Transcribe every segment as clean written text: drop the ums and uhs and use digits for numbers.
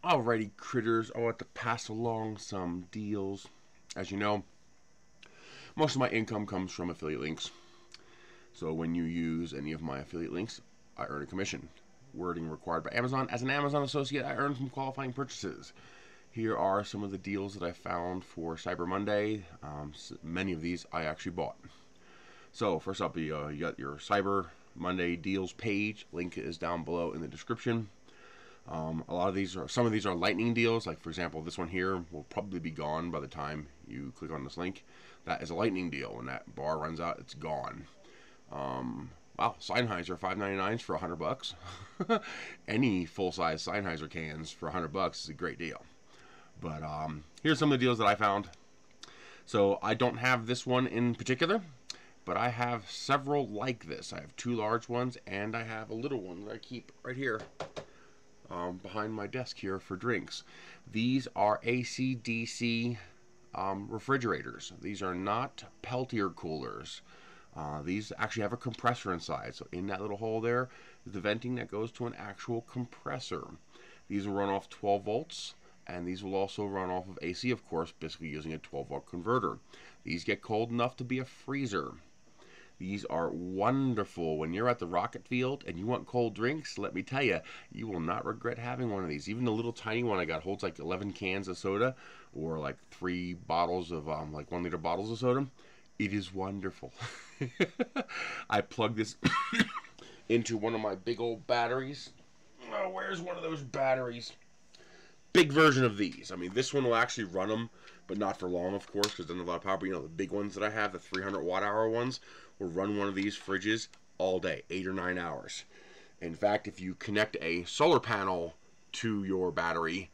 Alrighty, critters, I want to pass along some deals. As you know, most of my income comes from affiliate links. So when you use any of my affiliate links, I earn a commission. Wording required by Amazon. As an Amazon associate, I earn from qualifying purchases. Here are some of the deals that I found for Cyber Monday. Many of these I actually bought. So first up, you got your Cyber Monday deals page. Link is down below in the description. Some of these are lightning deals. Like for example, this one here will probably be gone by the time you click on this link. That is a lightning deal. When that bar runs out, it's gone. Wow, Sennheiser 5.99s for $100. Any full-size Sennheiser cans for $100 is a great deal. But here's some of the deals that I found. So I don't have this one in particular, but I have several like this. I have two large ones, and I have a little one that I keep right here behind my desk here for drinks. These are AC/DC refrigerators. These are not Peltier coolers. These actually have a compressor inside. So in that little hole there is the venting that goes to an actual compressor. These will run off 12 volts. And these will also run off of AC, of course, basically using a 12-volt converter. These get cold enough to be a freezer. These are wonderful. When you're at the rocket field and you want cold drinks, let me tell you, you will not regret having one of these. Even the little tiny one I got holds like 11 cans of soda, or like 3 bottles of like 1-liter bottles of soda. It is wonderful. I plug this into one of my big old batteries. Oh, where's one of those batteries? Big version of these. I mean, this one will actually run them, but not for long, of course, because it doesn't have a lot of power. But, you know, the big ones that I have, the 300 watt-hour ones, will run one of these fridges all day, 8 or 9 hours. In fact, if you connect a solar panel to your battery,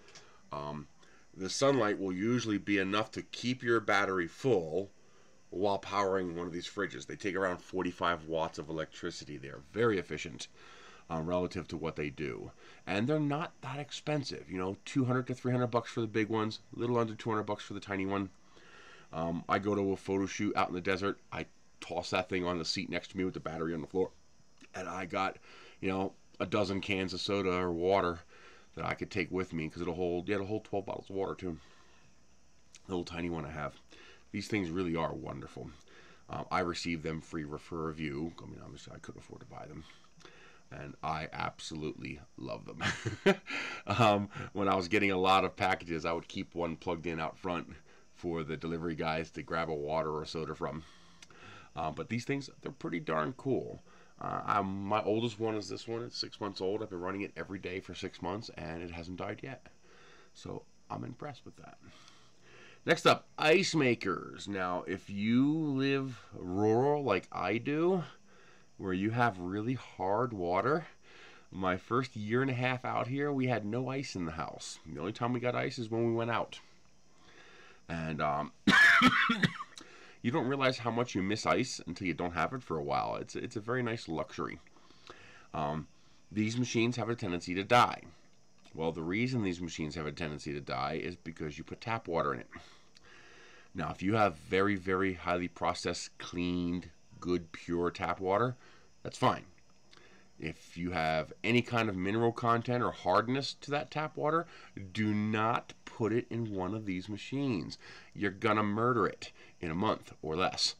the sunlight will usually be enough to keep your battery full while powering one of these fridges. They take around 45 watts of electricity. They're very efficient. Relative to what they do, and they're not that expensive. You know, $200 to $300 for the big ones, a little under $200 for the tiny one. I go to a photo shoot out in the desert. I toss that thing on the seat next to me with the battery on the floor, and I got, you know, a dozen cans of soda or water that I could take with me because it'll hold 12 bottles of water too. The little tiny one I have. These things really are wonderful. I received them free for review. I mean, obviously I couldn't afford to buy them. And I absolutely love them. When I was getting a lot of packages, I would keep one plugged in out front for the delivery guys to grab a water or soda from. But these things, they're pretty darn cool. My oldest one is this one. It's 6 months old. I've been running it every day for 6 months, and it hasn't died yet. So I'm impressed with that. Next up, ice makers. Now, if you live rural like I do, where you have really hard water. My first year and a half out here, we had no ice in the house. The only time we got ice is when we went out. And you don't realize how much you miss ice until you don't have it for a while. It's a very nice luxury. These machines have a tendency to die. Well, the reason these machines have a tendency to die is because you put tap water in it. Now, if you have very, very highly processed, cleaned, good, pure tap water, that's fine. If you have any kind of mineral content or hardness to that tap water, do not put it in one of these machines. You're gonna murder it in a month or less.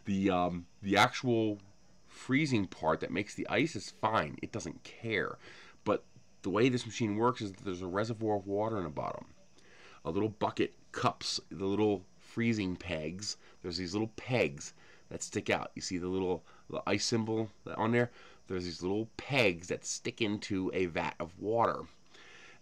The actual freezing part that makes the ice is fine. It doesn't care. But the way this machine works is that there's a reservoir of water in the bottom. A little bucket cups the little freezing pegs. There's these little pegs that stick out. You see the ice symbol on there? There's these little pegs that stick into a vat of water.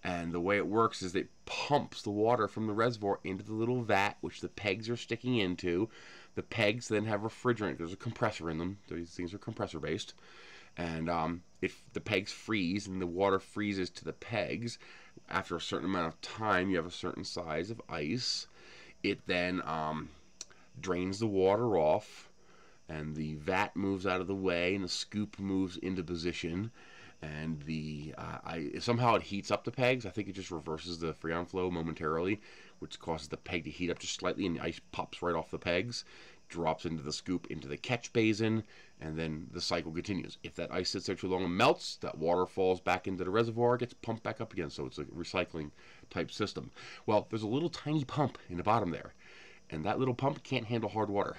And the way it works is it pumps the water from the reservoir into the little vat, which the pegs are sticking into. The pegs then have refrigerant. There's a compressor in them. These things are compressor based. And if the pegs freeze and the water freezes to the pegs, after a certain amount of time, you have a certain size of ice. It then drains the water off, and the vat moves out of the way, and the scoop moves into position, and somehow it heats up the pegs. I think it just reverses the freon flow momentarily, which causes the peg to heat up just slightly, and the ice pops right off the pegs, drops into the scoop, into the catch basin, and then the cycle continues. If that ice sits there too long and melts, that water falls back into the reservoir, gets pumped back up again, so it's a recycling type system. Well, there's a little tiny pump in the bottom there, and that little pump can't handle hard water.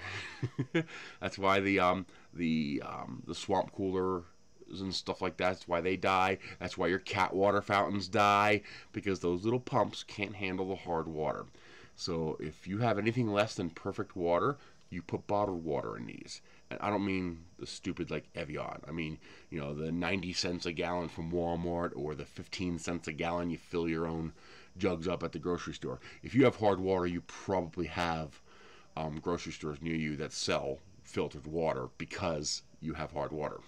That's why the swamp cooler and stuff like that's why they die. That's why your cat water fountains die, because those little pumps can't handle the hard water. So if you have anything less than perfect water, you put bottled water in these. And I don't mean the stupid like Evian. I mean, you know, the 90 cents a gallon from Walmart, or the 15 cents a gallon you fill your own jugs up at the grocery store. If you have hard water, you probably have grocery stores near you that sell filtered water because you have hard water.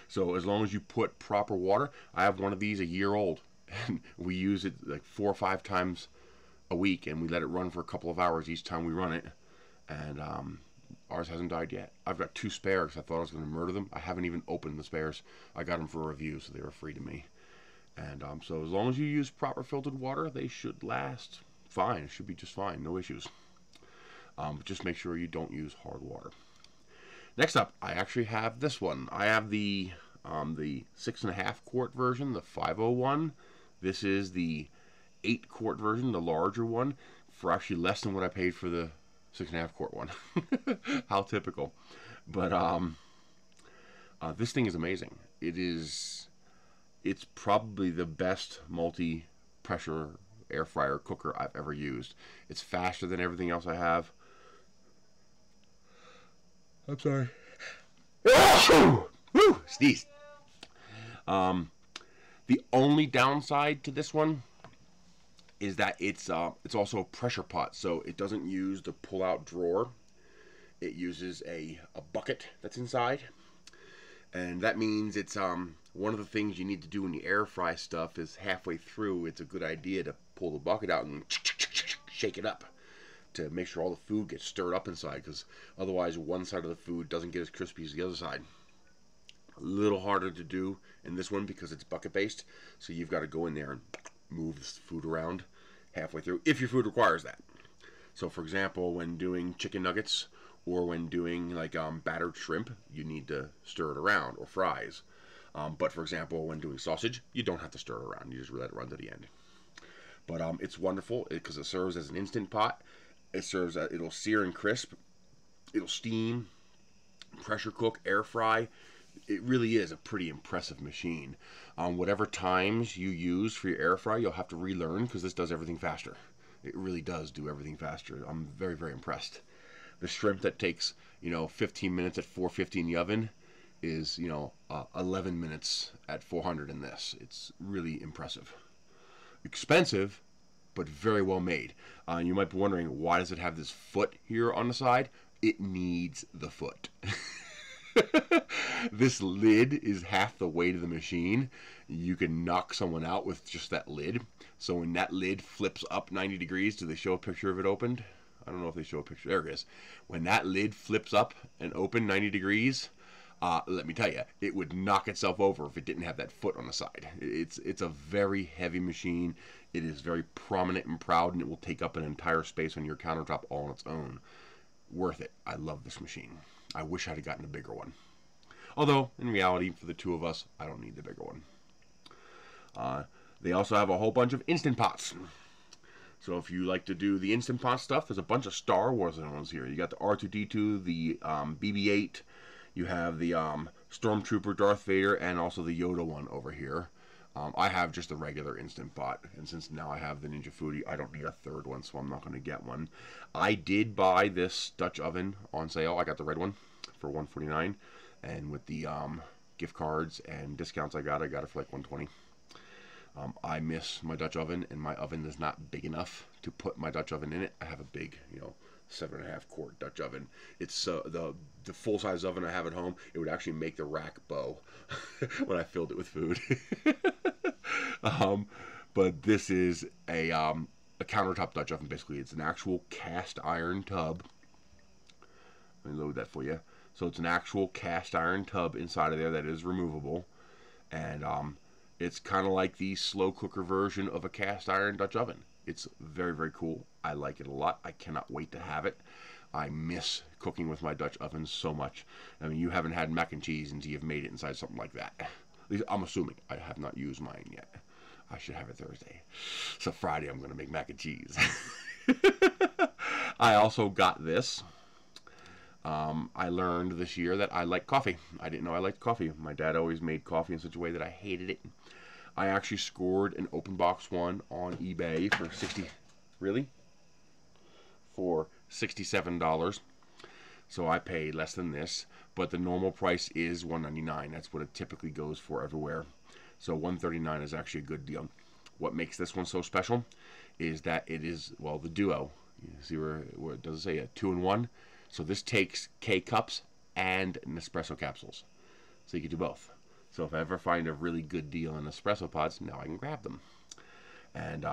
So as long as you put proper water, I have one of these a year old, and we use it like 4 or 5 times a week, and we let it run for a couple of hours each time we run it, and ours hasn't died yet. I've got 2 spares. I thought I was going to murder them. I haven't even opened the spares. I got them for a review, so they were free to me. And so as long as you use proper filtered water, they should last fine. It should be just fine, no issues. But just make sure you don't use hard water. Next up, I actually have this one. I have the 6.5 quart version, the 501. This is the 8 quart version, the larger one, for actually less than what I paid for the 6.5 quart one. How typical. But this thing is amazing. It's probably the best multi-pressure air fryer cooker I've ever used. It's faster than everything else I have. I'm sorry. Woo! Sneeze. The only downside to this one is that it's also a pressure pot, so it doesn't use the pull-out drawer. It uses a bucket that's inside, and that means it's one of the things you need to do when you air fry stuff is halfway through. It's a good idea to pull the bucket out and shake it up to make sure all the food gets stirred up inside, because otherwise one side of the food doesn't get as crispy as the other side. A little harder to do in this one because it's bucket based, so you've got to go in there and move the food around halfway through if your food requires that. So for example, when doing chicken nuggets or when doing like battered shrimp, you need to stir it around, or fries. But for example, when doing sausage, you don't have to stir it around. You just let it run to the end. But it's wonderful because it serves as an instant pot. It'll sear and crisp, it'll steam, pressure cook, air fry. It really is a pretty impressive machine. Whatever times you use for your air fry, you'll have to relearn, because this does everything faster. It really does do everything faster. I'm very, very impressed. The shrimp that takes 15 minutes at 450 in the oven is 11 minutes at 400 in this. It's really impressive. Expensive, but very well made. You might be wondering, why does it have this foot here on the side? It needs the foot. This lid is half the weight of the machine. You can knock someone out with just that lid. So when that lid flips up 90 degrees, do they show a picture of it opened? I don't know if they show a picture. There it is. When that lid flips up and open 90 degrees, let me tell you, it would knock itself over if it didn't have that foot on the side. It's a very heavy machine. It is very prominent and proud, and it will take up an entire space on your countertop all on its own. Worth it. I love this machine. I wish I'd have gotten a bigger one. Although, in reality, for the 2 of us, I don't need the bigger one. They also have a whole bunch of Instant Pots. So if you like to do the Instant Pot stuff, there's a bunch of Star Wars ones here. You got the R2-D2, the BB-8, you have the Stormtrooper Darth Vader, and also the Yoda one over here. I have just a regular Instant Pot, and since now I have the Ninja Foodie, I don't need a third one, so I'm not going to get one. I did buy this Dutch oven on sale. I got the red one for $149, and with the gift cards and discounts I got it for like $120. I miss my Dutch oven, and my oven is not big enough to put my Dutch oven in it. I have a big, 7.5 quart Dutch oven. It's the full-size oven I have at home. It would actually make the rack bow when I filled it with food. But this is a countertop Dutch oven. Basically, it's an actual cast iron tub. Let me load that for you. So it's an actual cast iron tub inside of there that is removable. And it's kind of like the slow cooker version of a cast iron Dutch oven. It's very, very cool. I like it a lot. I cannot wait to have it. I miss cooking with my Dutch oven so much. I mean, you haven't had mac and cheese until you've made it inside something like that. At least I'm assuming. I have not used mine yet. I should have it Thursday. So Friday I'm going to make mac and cheese. I also got this. I learned this year that I like coffee. I didn't know I liked coffee. My dad always made coffee in such a way that I hated it. I actually scored an open box one on eBay for for $67. So I paid less than this, but the normal price is $199. That's what it typically goes for everywhere. So $139 is actually a good deal. What makes this one so special is that it is, well, the Duo. You see where it does say a 2-in-1? So this takes K-cups and Nespresso capsules. So you can do both. So if I ever find a really good deal on espresso pods, now I can grab them. And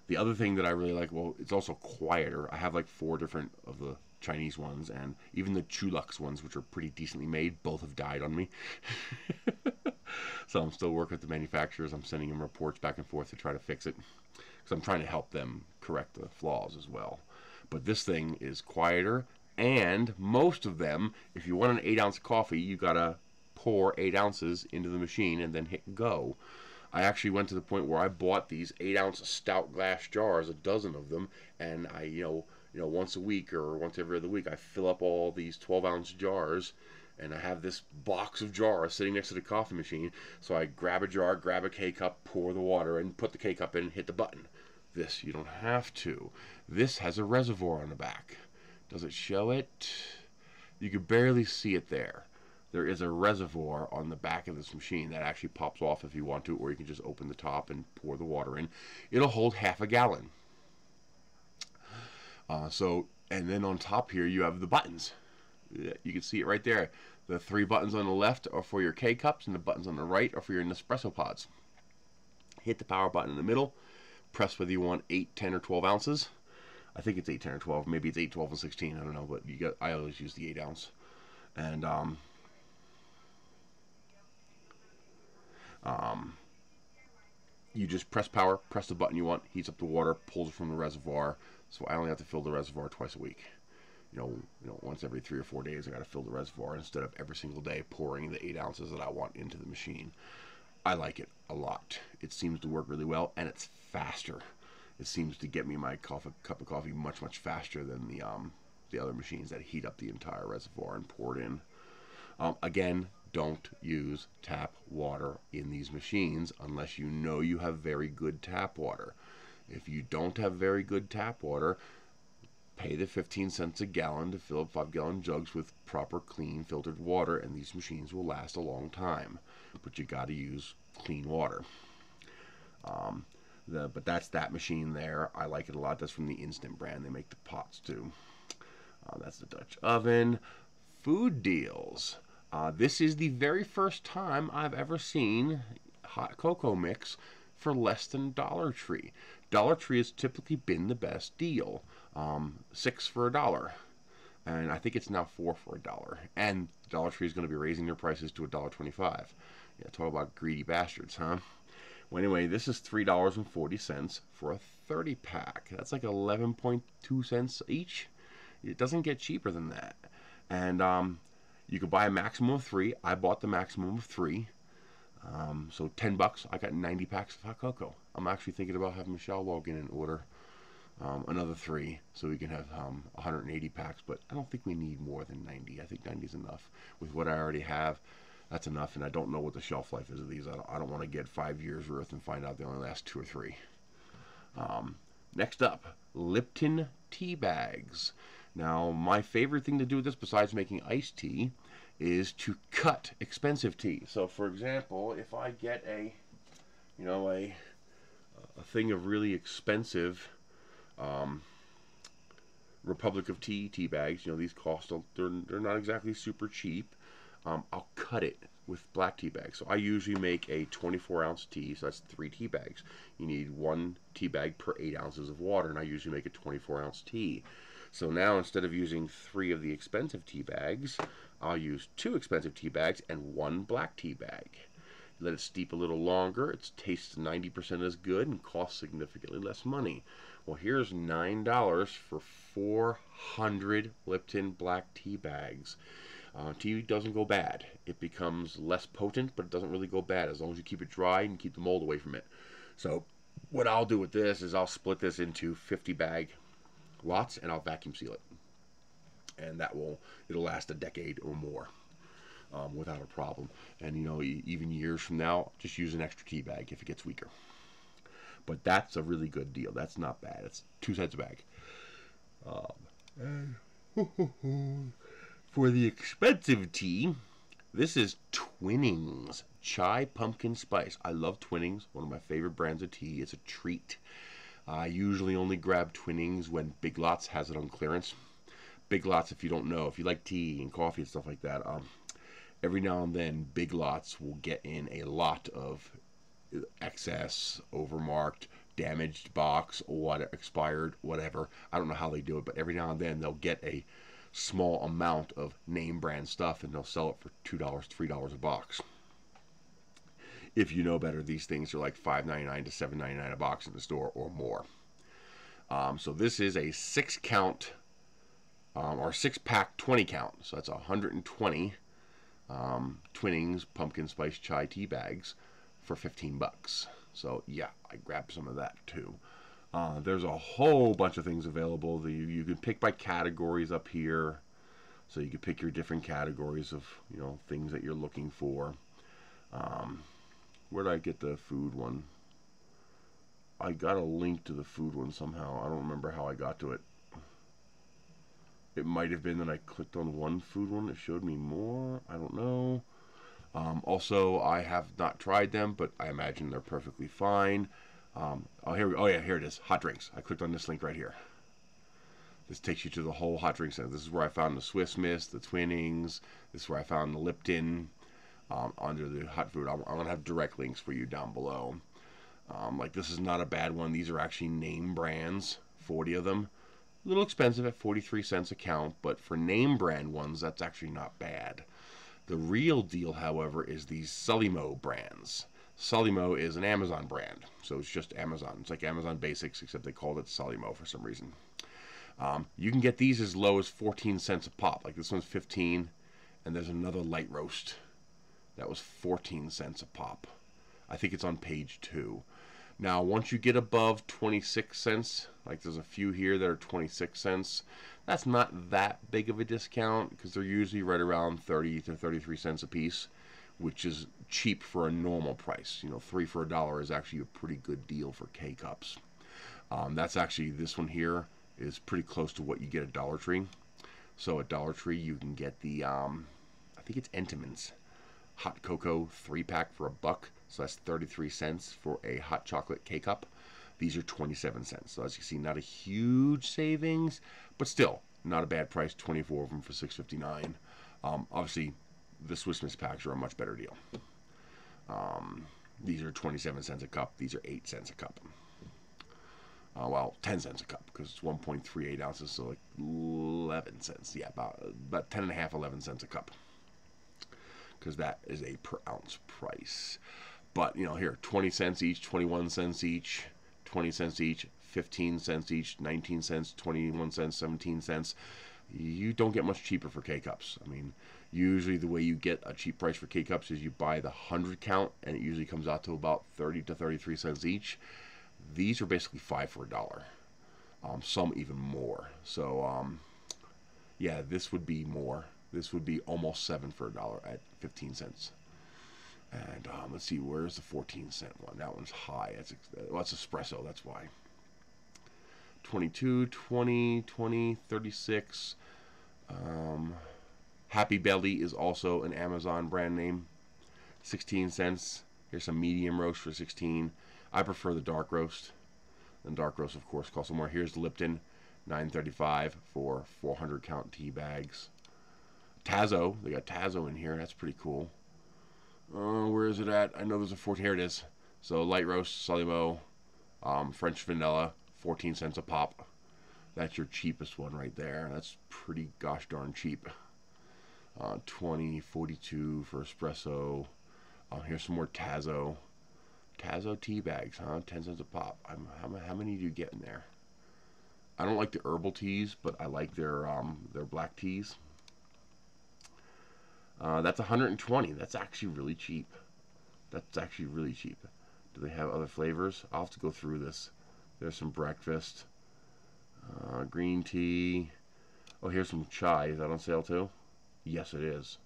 the other thing that I really like, well, it's also quieter. I have like 4 different of the Chinese ones, and even the Chulux ones, which are pretty decently made, both have died on me. So I'm still working with the manufacturers. I'm sending them reports back and forth to try to fix it, because I'm trying to help them correct the flaws as well. But this thing is quieter, and most of them, if you want an 8-ounce coffee, you gotta pour 8 ounces into the machine and then hit go. I actually went to the point where I bought these 8-ounce stout glass jars, a dozen of them, and I, once a week or once every other week, I fill up all these 12-ounce jars, and I have this box of jars sitting next to the coffee machine. So I grab a jar, grab a K-cup, pour the water in, put the K-cup in, hit the button. This, you don't have to. This has a reservoir on the back. Does it show it? You can barely see it there. There is a reservoir on the back of this machine that actually pops off if you want to, or you can just open the top and pour the water in. It'll hold half a gallon. And then on top here you have the buttons. You can see it right there. The 3 buttons on the left are for your K-cups, and the buttons on the right are for your Nespresso pods. Hit the power button in the middle. Press whether you want 8, 10, or 12 ounces. I think it's 8, 10, or 12. Maybe it's 8, 12, and 16. I don't know, but I always use the 8 ounce. And you just press power, press the button you want, heats up the water, pulls it from the reservoir. So I only have to fill the reservoir twice a week. Once every 3 or 4 days, I got to fill the reservoir instead of every single day pouring the 8 ounces that I want into the machine. I like it a lot. It seems to work really well, and it's faster. It seems to get me my cup of coffee much, much faster than the other machines that heat up the entire reservoir and pour it in. Again, don't use tap water in these machines unless you know you have very good tap water. If you don't have very good tap water, pay the 15 cents a gallon to fill up 5-gallon jugs with proper, clean, filtered water, and these machines will last a long time. But you got to use clean water. But that's that machine there. I like it a lot. That's from the Instant brand. They make the pots too. That's the Dutch oven. Food deals. This is the very first time I've ever seen hot cocoa mix for less than Dollar Tree. Dollar Tree has typically been the best deal. 6 for $1. And I think it's now 4 for $1. And Dollar Tree is going to be raising their prices to $1.25. Yeah, talk about greedy bastards, huh? Well, anyway, this is $3.40 for a 30-pack. That's like 11.2 cents each. It doesn't get cheaper than that. And you could buy a maximum of 3. I bought the maximum of 3. So $10. I got 90 packs of hot cocoa. I'm actually thinking about having Michelle log in and order another 3 so we can have 180 packs. But I don't think we need more than 90. I think 90 is enough. With what I already have, that's enough. And I don't know what the shelf life is of these. I don't want to get 5 years worth and find out they only last 2 or 3. Next up, Lipton tea bags. Now, my favorite thing to do with this, besides making iced tea, is to cut expensive tea. So, for example, if I get a thing of really expensive Republic of Tea bags, these cost, they're not exactly super cheap. I'll cut it with black tea bags. So I usually make a 24-ounce tea, so that's 3 tea bags. You need 1 tea bag per 8 ounces of water, and I usually make a 24-ounce tea. So now instead of using 3 of the expensive tea bags, I'll use 2 expensive tea bags and 1 black tea bag. Let it steep a little longer. It tastes 90% as good and costs significantly less money. Well, here's $9 for 400 Lipton black tea bags. Tea doesn't go bad. It becomes less potent, but it doesn't really go bad as long as you keep it dry and keep the mold away from it. So what I'll do with this is I'll split this into 50 bag lots and I'll vacuum seal it. And it'll last a decade or more without a problem. And even years from now, just use an extra tea bag if it gets weaker. But that's a really good deal. That's not bad. It's 2 cents a bag. For the expensive tea, this is Twinings Chai Pumpkin Spice. I love Twinings, one of my favorite brands of tea. It's a treat. I usually only grab Twinings when Big Lots has it on clearance. Big Lots, if you don't know, if you like tea and coffee and stuff like that, every now and then Big Lots will get in a lot of excess, overmarked, damaged box, expired, whatever. I don't know how they do it, but every now and then they'll get a small amount of name brand stuff and they'll sell it for $2, $3 a box. If you know better, these things are like $5.99 to $7.99 a box in the store or more. So this is a 6-count or 6-pack 20 count. So that's 120 Twinings pumpkin spice chai tea bags for $15. So yeah, I grabbed some of that too. There's a whole bunch of things available. You can pick by categories up here. So you can pick your different categories of things that you're looking for. Where did I get the food one? I got a link to the food one somehow. I don't remember how I got to it. It might have been that I clicked on one food one. It showed me more. I don't know. Also, I have not tried them, but I imagine they're perfectly fine. Oh yeah, here it is. Hot drinks. I clicked on this link right here. This takes you to the whole hot drink center. This is where I found the Swiss Miss, the Twinings. This is where I found the Lipton. Under the hot food, I'm going to have direct links for you down below. Like this is not a bad one. These are actually name brands, 40 of them. A little expensive at 43 cents a count, but for name brand ones, that's actually not bad. The real deal, however, is these Sullymo brands. Sullymo is an Amazon brand, so it's just Amazon. It's like Amazon Basics, except they called it Sullymo for some reason. You can get these as low as 14 cents a pop. Like this one's 15, and there's another light roast. That was 14 cents a pop. I think it's on page 2. Now, once you get above 26 cents, like there's a few here that are 26 cents, that's not that big of a discount because they're usually right around 30 to 33 cents a piece, which is cheap for a normal price. 3 for $1 is actually a pretty good deal for K-Cups. That's actually, this one here is pretty close to what you get at Dollar Tree. So at Dollar Tree, you can get the, I think it's Entenmann's hot cocoa 3-pack for $1. So that's 33 cents for a hot chocolate K-Cup. These are 27 cents. So as you see, not a huge savings, but still not a bad price. 24 of them for $6.59. Obviously, the Swiss Miss packs are a much better deal. These are 27 cents a cup. These are 8 cents a cup. Well, 10 cents a cup because it's 1.38 ounces, so like 11 cents. Yeah, about 10 and a half, 11 cents a cup. Because that is a per ounce price. But, here, 20 cents each, 21 cents each, 20 cents each, 15 cents each, 19 cents, 21 cents, 17 cents. You don't get much cheaper for K-Cups. I mean, usually the way you get a cheap price for K-Cups is you buy the 100 count, and it usually comes out to about 30 to 33 cents each. These are basically 5 for $1. Some even more. So, yeah, this would be more. This would be almost 7 for $1 at 15 cents. And let's see, where's the 14-cent one? That one's high. It's espresso, that's why. 22, 20, 20, 36. Happy Belly is also an Amazon brand name. 16 cents. Here's some medium roast for 16. I prefer the dark roast. And dark roast, of course, costs more. Here's the Lipton, $9.35 for 400 count tea bags. Tazo, they got Tazo in here. That's pretty cool. Where is it at? I know there's a 14. Here it is. So light roast, Sullymo, French vanilla, 14 cents a pop. That's your cheapest one right there. That's pretty gosh darn cheap. 20.42 for espresso. Here's some more Tazo. Tazo tea bags, huh? 10 cents a pop. How many do you get in there? I don't like the herbal teas, but I like their black teas. That's 120. That's actually really cheap. That's actually really cheap. Do they have other flavors? I'll have to go through this. There's some breakfast. Green tea. Oh, here's some chai. Is that on sale too? Yes, it is.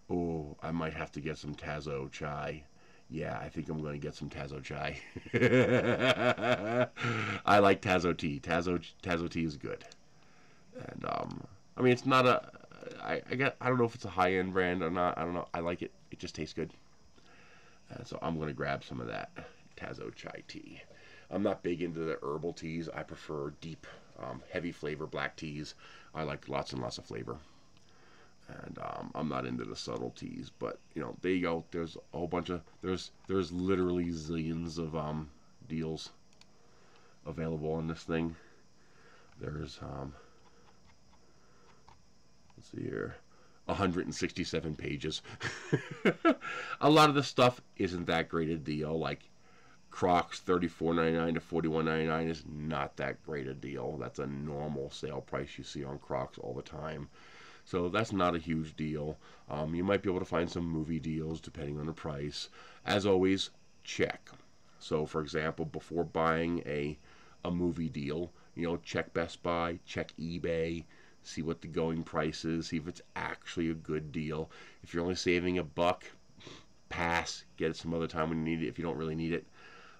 Oh, I might have to get some Tazo chai. Yeah, I think I'm going to get some Tazo chai. I like Tazo tea. Tazo tea is good. And I mean, it's not a. I don't know if it's a high-end brand or not. I don't know. I like it. It just tastes good. So I'm going to grab some of that Tazo chai tea. I'm not big into the herbal teas. I prefer deep, heavy flavor black teas. I like lots and lots of flavor. And I'm not into the subtle teas, but you know, there you go. There's a whole bunch of there's literally zillions of deals available on this thing. There's let's see here, 167 pages. A lot of the stuff isn't that great a deal. Like Crocs, $34.99 to $41.99 is not that great a deal. That's a normal sale price you see on Crocs all the time. So that's not a huge deal. You might be able to find some movie deals depending on the price. As always, check. So for example, before buying a movie deal, you know, check Best Buy, check eBay, see what the going price is, see if it's actually a good deal. If you're only saving $1, pass. Get it some other time when you need it if you don't really need it.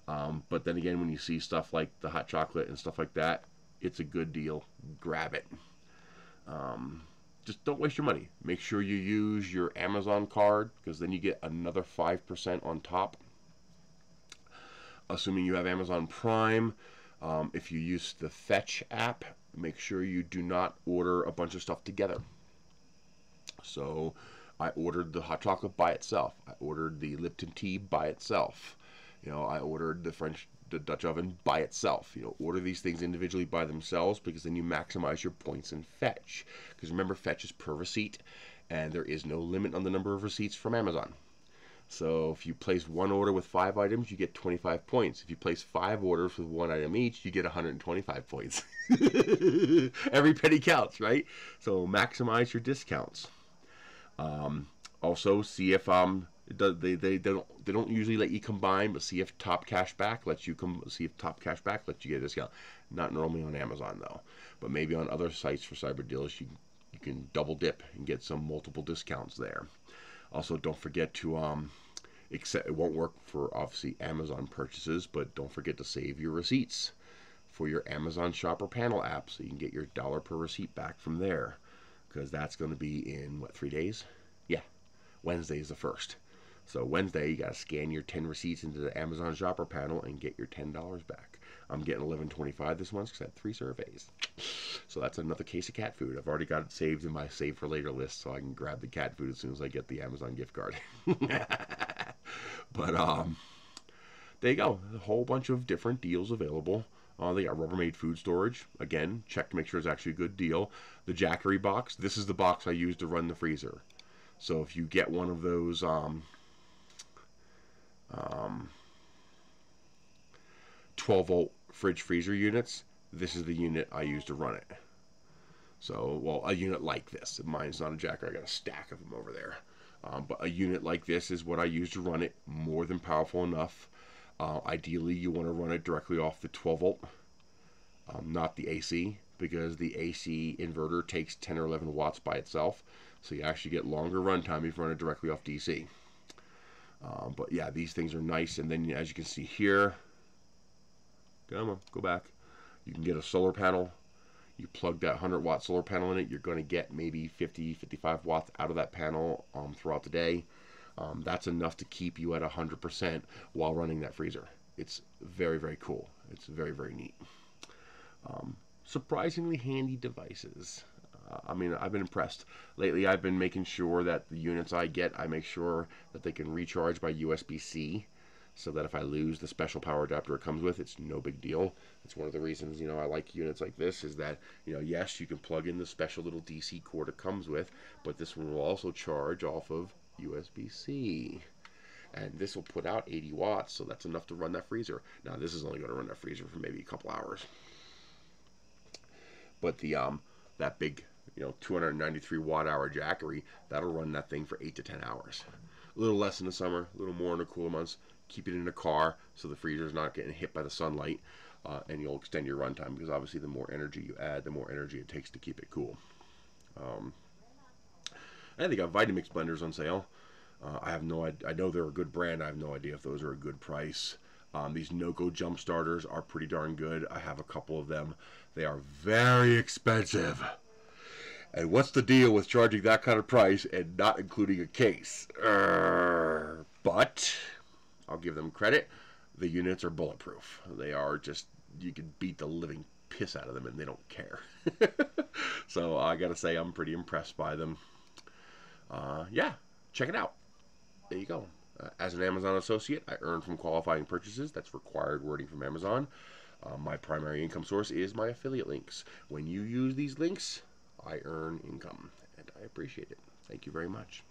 But then again, when you see stuff like the hot chocolate and stuff like that, it's a good deal. Grab it. Just don't waste your money. Make sure you use your Amazon card, because then you get another 5% on top. Assuming you have Amazon Prime, if you use the Fetch app, make sure you do not order a bunch of stuff together. So I ordered the hot chocolate by itself. I ordered the Lipton tea by itself. You know, I ordered the Dutch oven by itself. You know, order these things individually by themselves, because then you maximize your points in Fetch. Because remember, Fetch is per receipt, and there is no limit on the number of receipts from Amazon. So if you place one order with 5 items, you get 25 points. If you place 5 orders with 1 item each, you get 125 points. Every penny counts, right? So maximize your discounts. Also, see if they don't usually let you combine, but see if Top Cashback lets you get a discount. Not normally on Amazon though, but maybe on other sites for cyber deals you can double dip and get some multiple discounts there. Also, don't forget to it won't work for obviously Amazon purchases, but don't forget to save your receipts for your Amazon Shopper Panel app, so you can get your $1 per receipt back from there, because that's going to be in what, 3 days? Yeah, Wednesday is the 1st. So Wednesday, you got to scan your 10 receipts into the Amazon Shopper Panel and get your $10 back. I'm getting $11.25 this month because I had 3 surveys. So that's another case of cat food. I've already got it saved in my save for later list, so I can grab the cat food as soon as I get the Amazon gift card. But there you go. A whole bunch of different deals available. They got Rubbermaid food storage. Again, check to make sure it's actually a good deal. The Jackery box. This is the box I use to run the freezer. So if you get one of those 12-volt fridge freezer units, this is the unit I use to run it. So, well, a unit like this. Mine's not a Jacker. I got a stack of them over there. But a unit like this is what I use to run it. More than powerful enough. Ideally, you want to run it directly off the 12-volt, not the AC, because the AC inverter takes 10 or 11 watts by itself. So you actually get longer runtime if you run it directly off DC. But yeah, these things are nice. And then, as you can see here, come on, go back. You can get a solar panel. You plug that 100-watt solar panel in it, you're going to get maybe 50, 55 watts out of that panel throughout the day. That's enough to keep you at 100% while running that freezer. It's very, very cool. It's very, very neat. Surprisingly handy devices. I mean, I've been impressed. Lately, I've been making sure that the units I get, I make sure that they can recharge by USB-C. so that if I lose the special power adapter it comes with, it's no big deal. It's one of the reasons, I like units like this, is that, yes, you can plug in the special little DC cord it comes with, but this one will also charge off of USB-C. And this will put out 80 watts, so that's enough to run that freezer. Now, this is only going to run that freezer for maybe a couple hours. But that big, 293 watt-hour Jackery, that'll run that thing for 8 to 10 hours. A little less in the summer, a little more in the cooler months. Keep it in a car so the freezer's not getting hit by the sunlight, and you'll extend your runtime, because obviously the more energy you add, the more energy it takes to keep it cool. And they got Vitamix blenders on sale. I know they're a good brand. I have no idea if those are a good price. These NOCO jump starters are pretty darn good. I have a couple of them. They are very expensive. And what's the deal with charging that kind of price and not including a case? But I'll give them credit. The units are bulletproof. They are just, you can beat the living piss out of them and they don't care. So I gotta say, I'm pretty impressed by them. Yeah, check it out. There you go. As an Amazon associate, I earn from qualifying purchases. That's required wording from Amazon. My primary income source is my affiliate links. When you use these links, I earn income, and I appreciate it. Thank you very much.